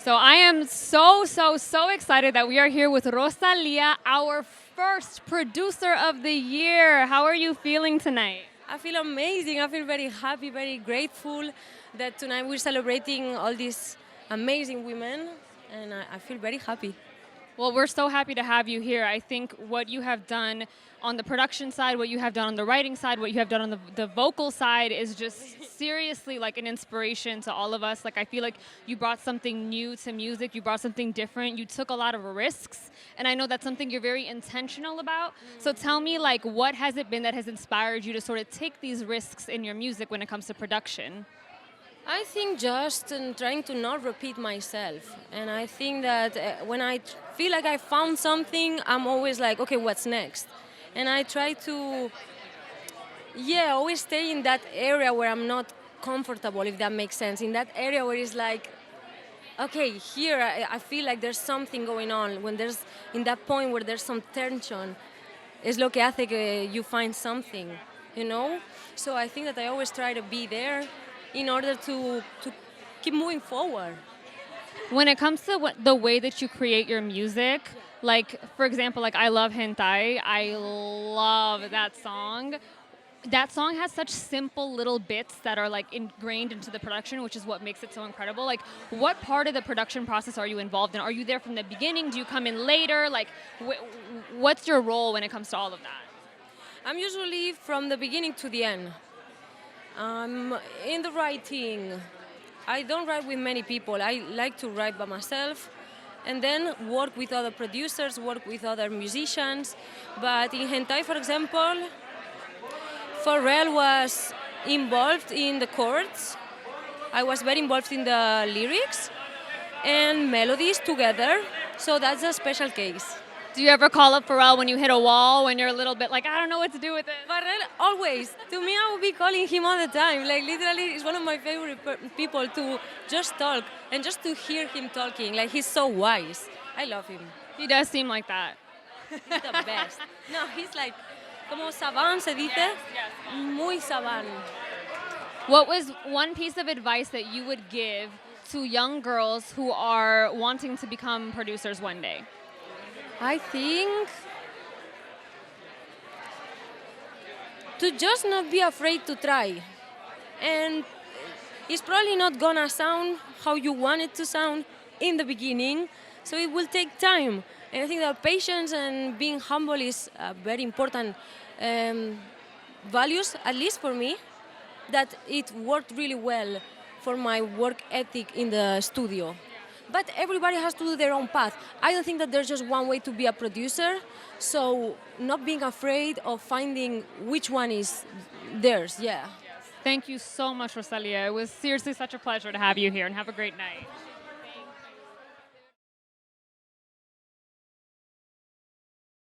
So I am so excited that we are here with Rosalía, our first producer of the year. How are you feeling tonight? I feel amazing. I feel very happy, very grateful that tonight we're celebrating all these amazing women, and I feel very happy. Well, we're so happy to have you here. I think what you have done on the production side, what you have done on the writing side, what you have done on the vocal side is just seriously like an inspiration to all of us. Like I feel like you brought something new to music, you brought something different, you took a lot of risks, and I know that's something you're very intentional about. So tell me, like, what has it been that has inspired you to sort of take these risks in your music when it comes to production? I think just trying to not repeat myself. And I think that when I feel like I found something, I'm always like, okay, what's next? And I try to, always stay in that area where I'm not comfortable, if that makes sense. In that area where it's like, okay, here I feel like there's something going on. When there's, in that point where there's some tension, es lo que hace que you find something, you know? So I think that I always try to be there in order to keep moving forward. When it comes to the way that you create your music, like, for example, like I love Hentai. I love that song. That song has such simple little bits that are like ingrained into the production, which is what makes it so incredible. Like, what part of the production process are you involved in? Are you there from the beginning? Do you come in later? Like, what's your role when it comes to all of that? I'm usually from the beginning to the end. In the writing, I don't write with many people. I like to write by myself and then work with other producers, work with other musicians. But in Hentai, for example, Pharrell was involved in the chords. I was very involved in the lyrics and melodies together. So that's a special case. Do you ever call up Pharrell when you hit a wall, when you're a little bit like, I don't know what to do with it? Pharrell, always. To me, I will be calling him all the time. Like, literally, he's one of my favorite people to just talk and just to hear him talking. Like, he's so wise. I love him. He does seem like that. He's the best. No, he's like, como savant se dice? Yes. Muy savant. What was one piece of advice that you would give to young girls who are wanting to become producers one day? I think to just not be afraid to try. And it's probably not gonna sound how you want it to sound in the beginning, so it will take time. And I think that patience and being humble is very important values, at least for me, that it worked really well for my work ethic in the studio. But everybody has to do their own path. I don't think that there's just one way to be a producer, so not being afraid of finding which one is theirs, yeah. Thank you so much, Rosalía. It was seriously such a pleasure to have you here, and have a great night.